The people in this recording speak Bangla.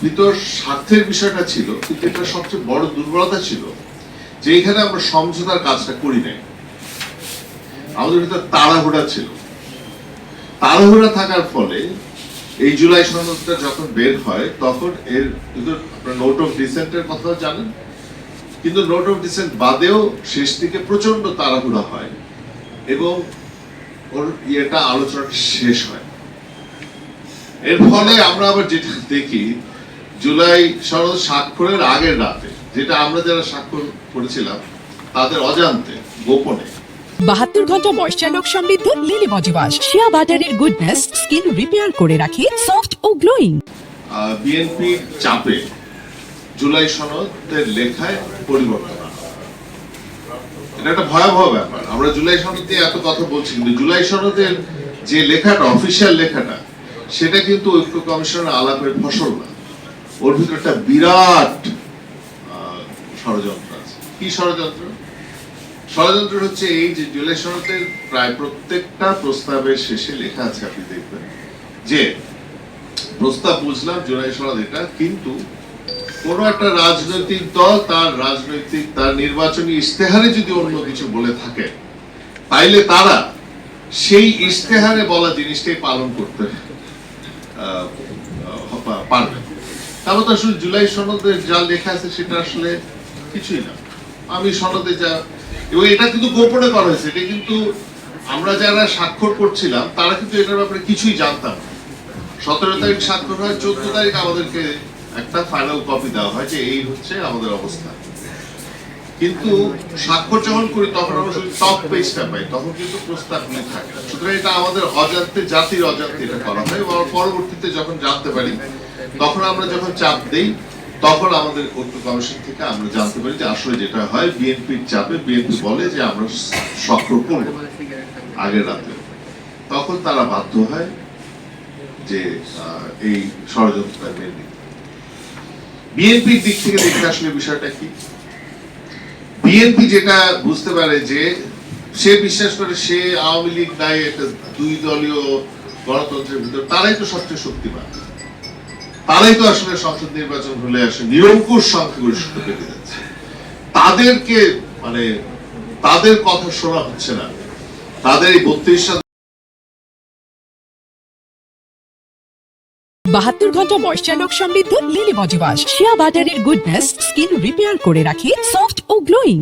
ভিতর স্বার্থের বিষয়টা ছিল, কিন্তু এটা সবচেয়ে বড় দুর্বলতা ছিল যে এখানে আমরা সমঝোতার কাজটা করি নাই। আমাদের ভিতর তাড়াহুড়া ছিল। তাড়াহুড়া থাকার ফলে এই জুলাই সনদটা যখন বের হয় তখন এর ভিতর আপনার নোট অফ ডিসেন্টের কথাও জানেন, কিন্তু নোট অফ ডিসেন্ট বাদেও শেষ দিকে প্রচন্ড তাড়াহুড়া হয় এবং ওর ইয়েটা আলোচনাটা শেষ হয়। এর ফলে আমরা আবার যেটা দেখি, জুলাই সনদ স্বাক্ষরের আগের রাতে, যেটা আমরা যারা স্বাক্ষর করেছিলাম তাদের অজান্তে গোপনে 72 ঘন্টা ময়শ্চার সমৃদ্ধ লিলি বডি ওয়াশ শিয়া বাটারের গুডনেস স্কিন রিপেয়ার করে রাখে সফট ও গ্লোয়িং। বিএনপি চাপে জুলাই সনদের লেখায় পরিবর্তন আনা। এটা একটা ভয়াবহ ব্যাপার। আমরা জুলাই সনদ নিয়ে এত কথা বলছি, কিন্তু জুলাই সনদের যে লেখাটা, অফিসিয়াল লেখাটা, সেটা কিন্তু ঐক্য কমিশনের আলাপের ফসল না। ওর ভিতরে একটা বিরাট ষড়যন্ত্র আছে। কি ষড়যন্ত্র? ষড়যন্ত্র হচ্ছে এই যে জুলাই সনদের প্রায় প্রত্যেকটা প্রস্তাবের শেষে লেখা আছে, আপনি দেখবেন যে প্রস্তাব বুঝলাম জুলাই সনদ এটা, কিন্তু কোন একটা রাজনৈতিক দল তার নির্বাচনী ইশতেহারে যদি অন্য কিছু বলে থাকে, তাইলে তারা সেই ইশতেহারে বলা জিনিসটাই পালন করতে পারবে। তাহলে তো আসলে জুলাই সনদে যা লেখা আছে সেটা আসলে কিছুই না। আমি সনদে যা, এবং এটা কিন্তু গোপনে করা হয়েছে, এটা কিন্তু আমরা যারা স্বাক্ষর করছিলাম তারা কিন্তু এটার ব্যাপারে কিছুই জানতাম না। 17 তারিখ স্বাক্ষর হয়, 14 তারিখ আমাদেরকে একটা ফাইনাল কপি দেওয়া হয় যে এই হচ্ছে আমাদের অবস্থা। কিন্তু স্বাক্ষর যখন করি তখন আমরা শুধু টপ পেজটা পাই, তখন কিন্তু প্রস্তাবগুলি থাকে। সুতরাং এটা আমাদের অজান্তে, জাতির অজান্তে এটা করা হয়, এবং পরবর্তীতে যখন জানতে পারি, তখন আমরা যখন চাপ দেই, তখন আমাদের ঐক্য কমিশন থেকে আমরা জানতে পারি যে আসলে যেটা হয় বিএনপির চাপে বিএনপি বলে যে আমরা স্বাক্ষর করব আগের রাতে। তখন তারা বাধ্য হয় যে এই ষড়যন্ত্রটা মেনে নিতে। বিএনপির দিক থেকে দেখে আসলে বিষয়টা কি, বিএনপি যেটা বুঝতে পারে যে সে বিশ্বাস করে সে আওয়ামী লীগ নাই, একটা দুই দলীয় গণতন্ত্রের ভিতর তারাই তো সবচেয়ে শক্তিমান, তারাই তো আসলে সংসদ নির্বাচন হলে আসে নিরঙ্কুশ সংখ্যাগরিষ্ঠতা পেতে যাচ্ছে, তাদেরকে মানে তাদের কথা শোনা হচ্ছে না, তাদের এই 32 72 ঘন্টা ময়শ্চার সমৃদ্ধ লিলি বডি ওয়াশ শিয়া বাটারের গুডনেস স্কিন রিপেয়ার করে রাখে সফট ও গ্লোয়িং।